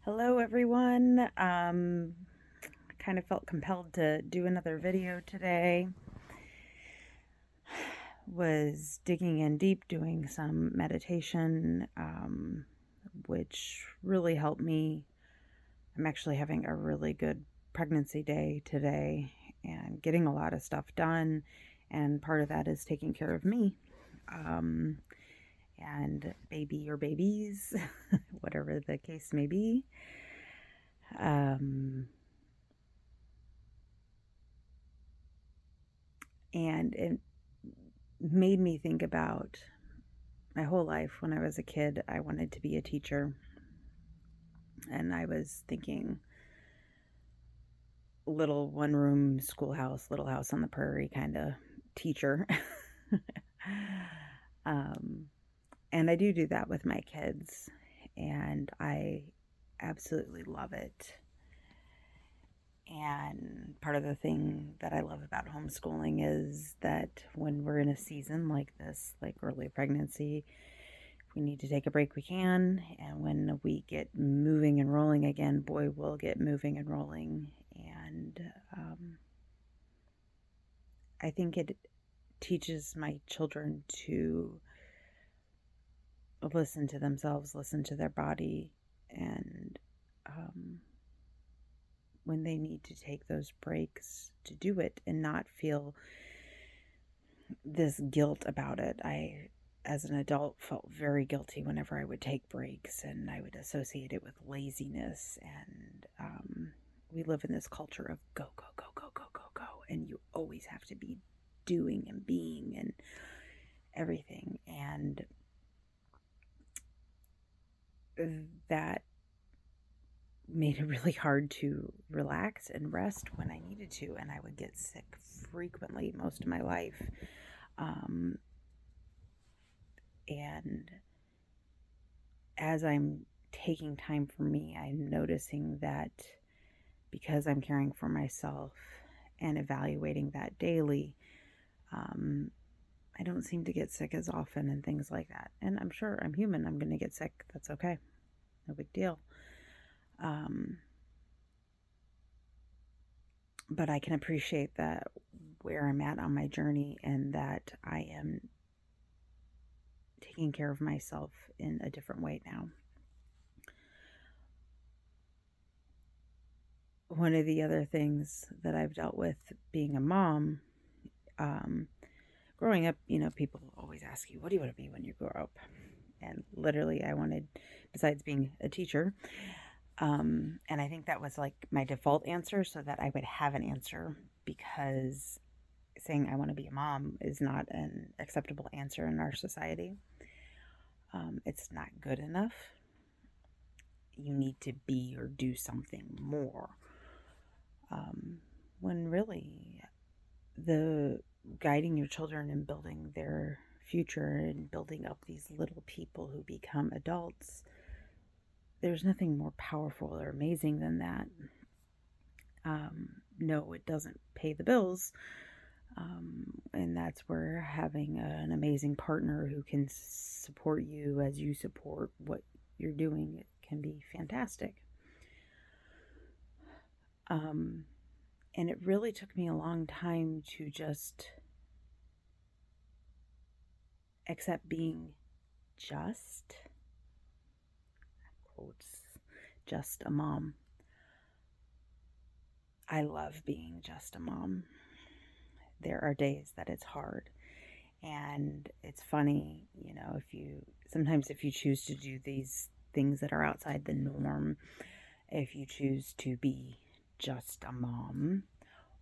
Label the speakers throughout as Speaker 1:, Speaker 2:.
Speaker 1: Hello, everyone. Kind of felt compelled to do another video today. Was digging in deep, doing some meditation, which really helped me. I'm actually having a really good pregnancy day today and getting a lot of stuff done. And part of that is taking care of me um, and baby or babies, whatever the case may be. Um, and it made me think about my whole life. When I was a kid, I wanted to be a teacher, and I was thinking little one room schoolhouse, little house on the prairie kind of teacher. um, and I do that with my kids, and I absolutely love it. And part of the thing that I love about homeschooling is that when we're in a season like this, like early pregnancy, if we need to take a break, we can. And when we get moving and rolling again, boy, we'll get moving and rolling. And I think it teaches my children to listen to themselves, listen to their body, and when they need to take those breaks, to do it and not feel this guilt about it. I, as an adult, felt very guilty whenever I would take breaks, and I would associate it with laziness. And we live in this culture of go, go, go, go, go, go, go, and you always have to be doing and being and everything. And that made it really hard to relax and rest when I needed to, and I would get sick frequently most of my life. And as I'm taking time for me, I'm noticing that because I'm caring for myself and evaluating that daily, I don't seem to get sick as often and things like that. And I'm sure I'm human. I'm going to get sick. That's okay. No big deal. But I can appreciate that where I'm at on my journey, and that I am taking care of myself in a different way now. One of the other things that I've dealt with being a mom, growing up, people always ask you, what do you want to be when you grow up? And literally, I wanted, besides being a teacher, and I think that was like my default answer so that I would have an answer, because saying I want to be a mom is not an acceptable answer in our society. It's not good enough. You need to be or do something more. When really, the guiding your children and building their future and building up these little people who become adults, there's nothing more powerful or amazing than that. No, it doesn't pay the bills. And that's where having an amazing partner who can support you as you support what you're doing, it can be fantastic. And it really took me a long time to just accept being just, quotes, just a mom. I love being just a mom. There are days that it's hard. And it's funny, sometimes if you choose to do these things that are outside the norm, if you choose to be just a mom,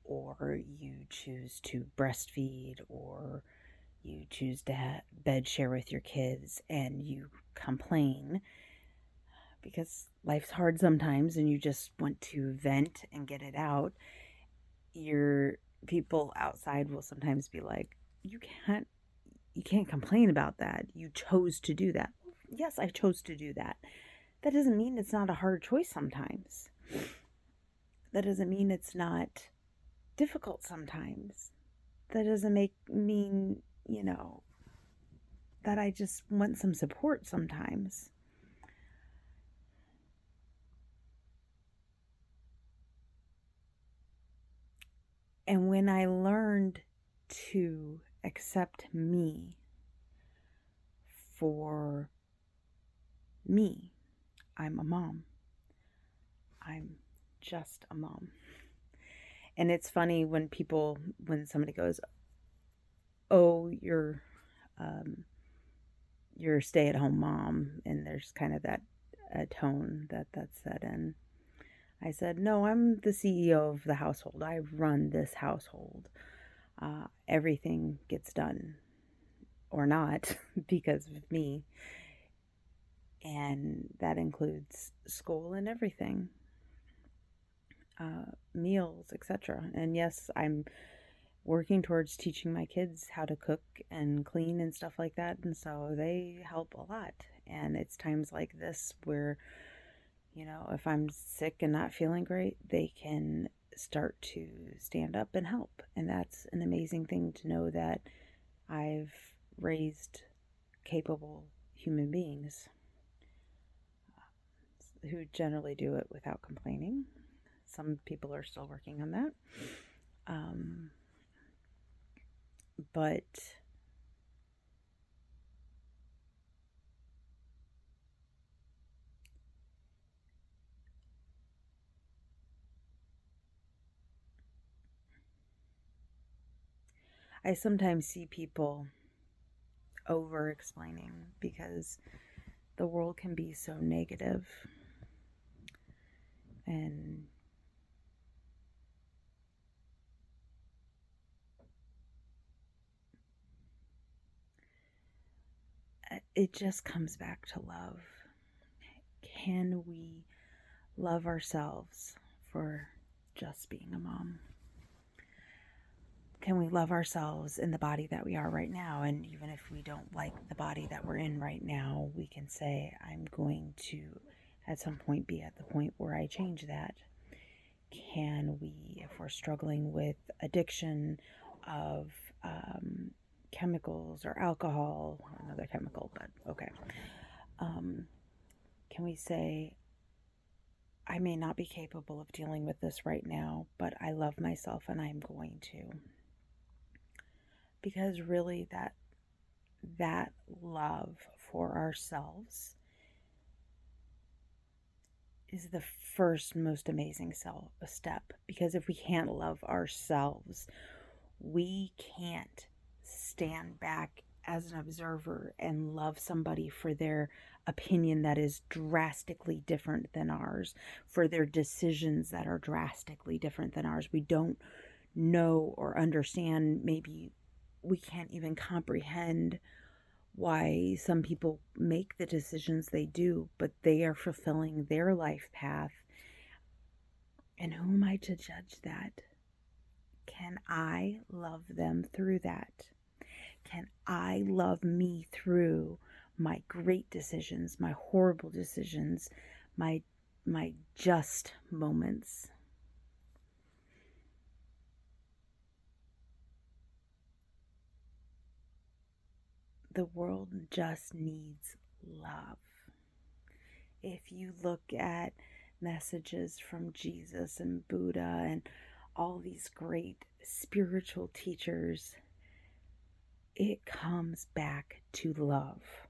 Speaker 1: or you choose to breastfeed, or you choose to bed share with your kids, and you complain because life's hard sometimes and you just want to vent and get it out, your people outside will sometimes be like, you can't complain about that. You chose to do that. Yes, I chose to do that. That doesn't mean it's not a hard choice sometimes. That doesn't mean it's not difficult sometimes. That doesn't mean, that I just want some support sometimes. And when I learned to accept me for me, I'm a mom. I'm just a mom. And it's funny when somebody goes, "Oh, um, you're a stay-at-home mom," and there's kind of that tone that's set in. I said, "No, I'm the CEO of the household. I run this household. Everything gets done or not because of me, and that includes school and everything, meals, etc. And yes, I'm working towards teaching my kids how to cook and clean and stuff like that, and so they help a lot. And it's times like this where, if I'm sick and not feeling great, they can start to stand up and help. And that's an amazing thing to know that I've raised capable human beings who generally do it without complaining. Some people are still working on that. But I sometimes see people over explaining because the world can be so negative, and it just comes back to love. Can we love ourselves for just being a mom? Can we love ourselves in the body that we are right now? And even if we don't like the body that we're in right now, we can say, I'm going to, at some point, be at the point where I change that. Can we, if we're struggling with addiction of chemicals or alcohol, another chemical, but okay, can we say, I may not be capable of dealing with this right now, but I love myself and I'm going to? Because really that love for ourselves is the first most amazing step. Because if we can't love ourselves, we can't stand back as an observer and love somebody for their opinion that is drastically different than ours, for their decisions that are drastically different than ours. We don't know or understand, maybe we can't even comprehend why some people make the decisions they do, but they are fulfilling their life path. And who am I to judge that? Can I love them through that? Can I love me through my great decisions, my horrible decisions, my just moments? The world just needs love. If you look at messages from Jesus and Buddha and all these great spiritual teachers, it comes back to love.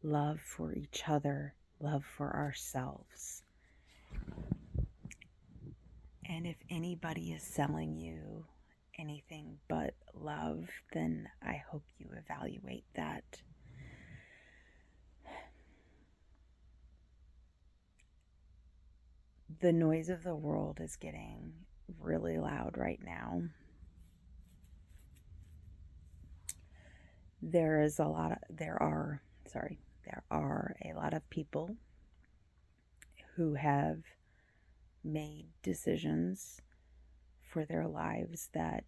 Speaker 1: Love for each other, love for ourselves. And if anybody is selling you anything but love, then I hope you evaluate that. The noise of the world is getting really loud right now. There are a lot of people who have made decisions for their lives that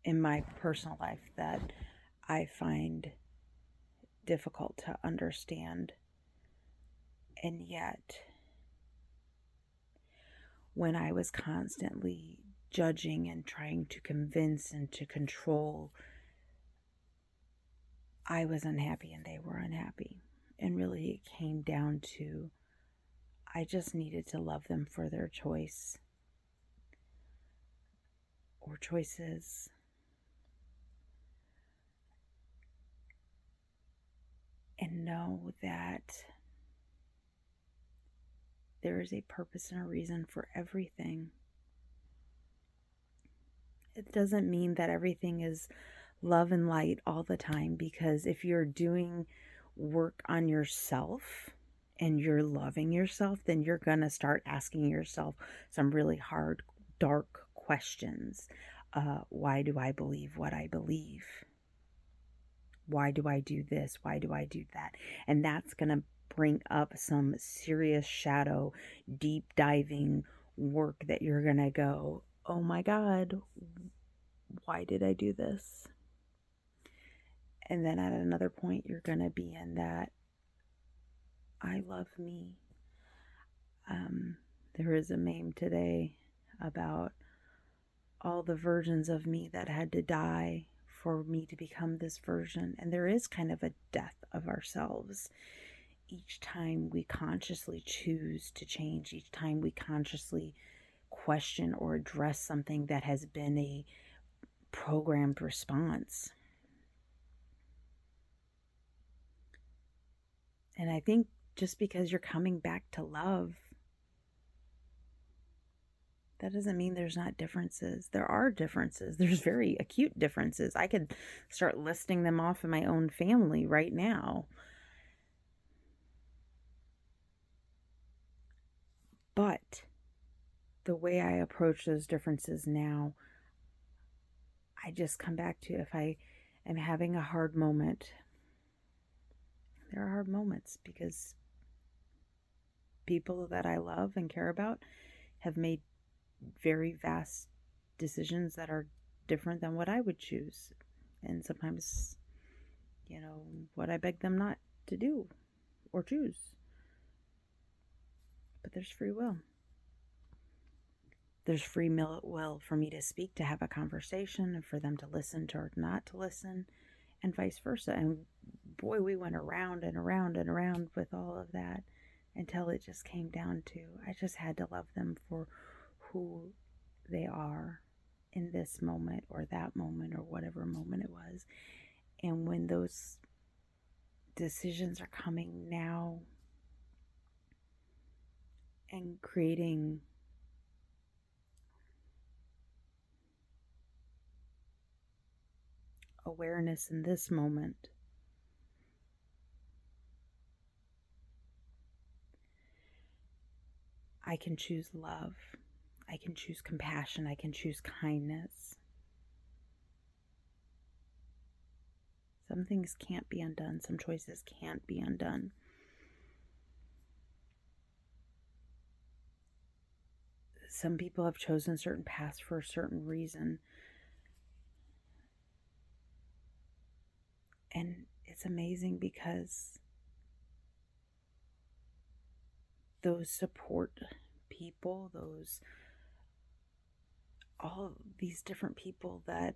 Speaker 1: in my personal life that I find difficult to understand. And yet, when I was constantly judging and trying to convince and to control, I was unhappy and they were unhappy. And really, it came down to I just needed to love them for their choice or choices. And know that there is a purpose and a reason for everything. It doesn't mean that everything is love and light all the time, because if you're doing work on yourself and you're loving yourself, then you're going to start asking yourself some really hard, dark questions. Why do I believe what I believe? Why do I do this? Why do I do that? And that's going to bring up some serious shadow, deep diving work that you're going to go, oh my God, why did I do this? And then at another point, you're going to be in that, I love me. There is a meme today about all the versions of me that had to die for me to become this version. And there is kind of a death of ourselves each time we consciously choose to change, each time we consciously question or address something that has been a programmed response. And I think just because you're coming back to love, that doesn't mean there's not differences. There are differences. There's very acute differences. I could start listing them off in my own family right now. But the way I approach those differences now, I just come back to, if I am having a hard moment, there are hard moments because people that I love and care about have made very vast decisions that are different than what I would choose. And sometimes, what I beg them not to do or choose. But there's free will. There's free will for me to speak, to have a conversation, and for them to listen to or not to listen, and vice versa. And boy, we went around and around and around with all of that until it just came down to, I just had to love them for who they are in this moment or that moment or whatever moment it was. And when those decisions are coming now and creating awareness in this moment, I can choose love. I can choose compassion. I can choose kindness. Some things can't be undone. Some choices can't be undone. Some people have chosen certain paths for a certain reason. And it's amazing because those support people, all these different people that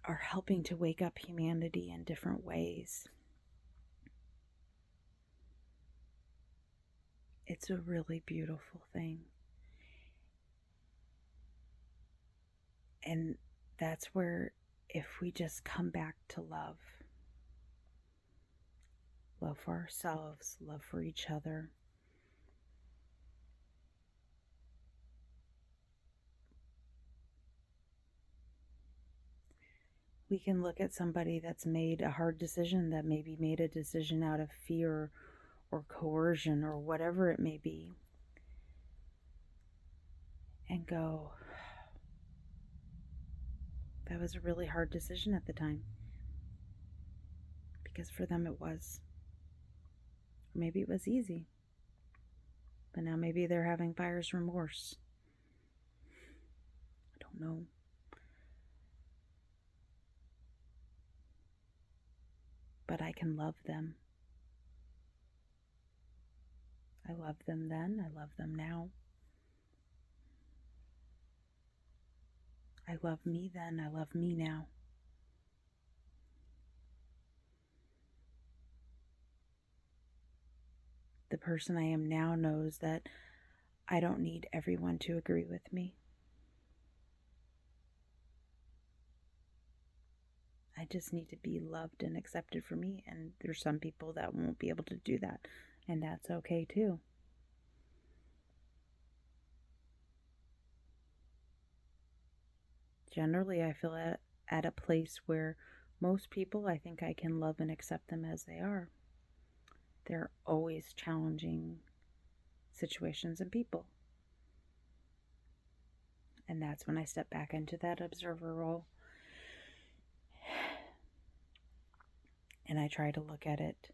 Speaker 1: are helping to wake up humanity in different ways. It's a really beautiful thing. And that's where, if we just come back to love for ourselves, love for each other, we can look at somebody that's made a hard decision, that maybe made a decision out of fear or coercion or whatever it may be, and go, that was a really hard decision at the time. Because for them it was. Or maybe it was easy. But now maybe they're having buyer's remorse. I don't know. But I can love them. I loved them then. I love them now. I love me then. I love me now. person I am now knows that I don't need everyone to agree with me. I just need to be loved and accepted for me. And there's some people that won't be able to do that. And that's okay too. Generally, I feel at a place where most people, I think I can love and accept them as they are. They're always challenging situations and people. And that's when I step back into that observer role. And I try to look at it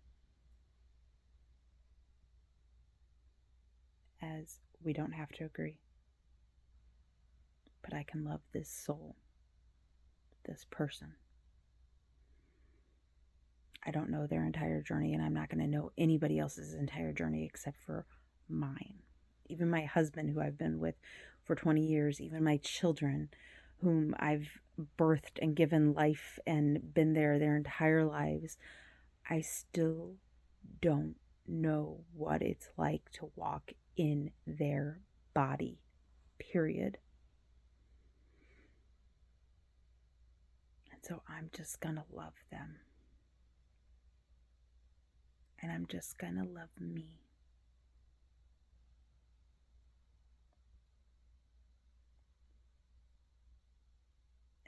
Speaker 1: as we don't have to agree. But I can love this soul, this person. I don't know their entire journey, and I'm not going to know anybody else's entire journey except for mine. Even my husband, who I've been with for 20 years, even my children, whom I've birthed and given life and been there their entire lives, I still don't know what it's like to walk in their body, period. And so I'm just going to love them. And I'm just going to love me.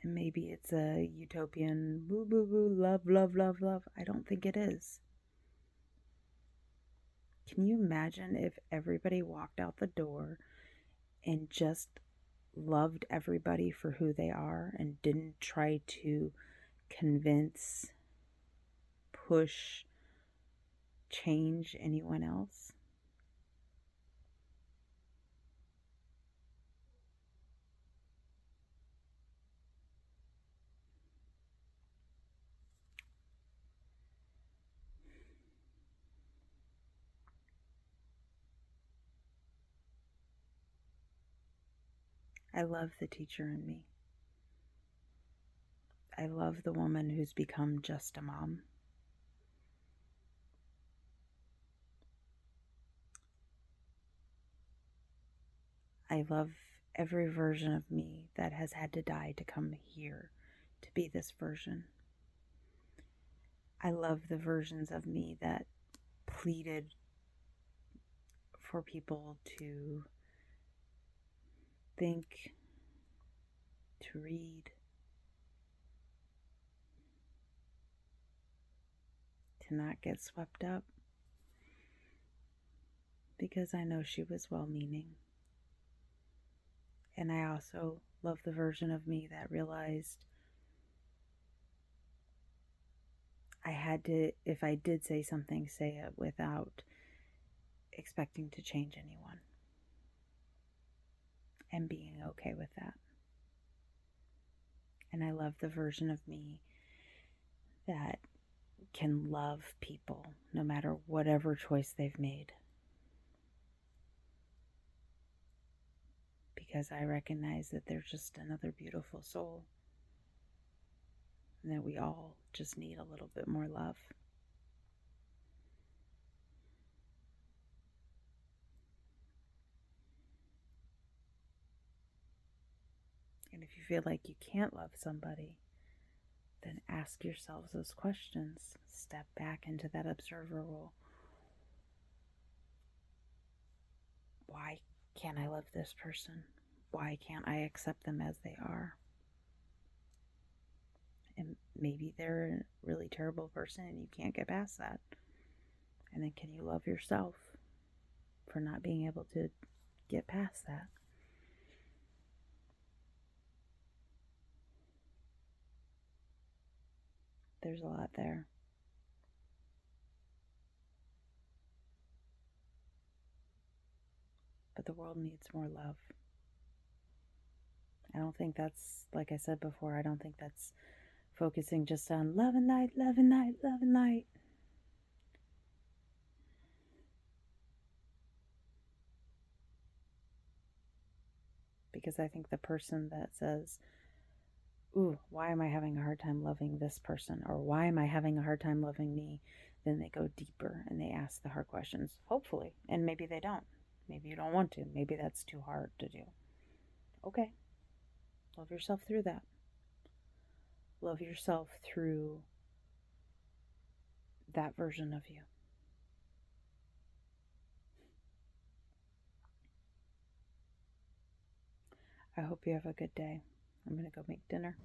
Speaker 1: And maybe it's a utopian boo boo boo love, love, love, love. I don't think it is. Can you imagine if everybody walked out the door and just loved everybody for who they are and didn't try to convince, push, change anyone else? I love the teacher in me. I love the woman who's become just a mom. I love every version of me that has had to die to come here to be this version. I love the versions of me that pleaded for people to think, to read, to not get swept up, because I know she was well-meaning. And I also love the version of me that realized I had to, if I did say something, say it without expecting to change anyone, and being okay with that. And I love the version of me that can love people no matter whatever choice they've made. Because I recognize that they're just another beautiful soul. And that we all just need a little bit more love. And if you feel like you can't love somebody, then ask yourselves those questions. Step back into that observer role. Why can't I love this person? Why can't I accept them as they are? And maybe they're a really terrible person and you can't get past that. And then can you love yourself for not being able to get past that? There's a lot there. But the world needs more love. I don't think that's, like I said before, I don't think that's focusing just on love and light, love and light, love and light. Because I think the person that says, ooh, why am I having a hard time loving this person? Or why am I having a hard time loving me? Then they go deeper and they ask ask the hard questions, hopefully. And maybe they don't. Maybe you don't want to. Maybe that's too hard to do. Okay. Love yourself through that. Love yourself through that version of you. I hope you have a good day. I'm going to go make dinner.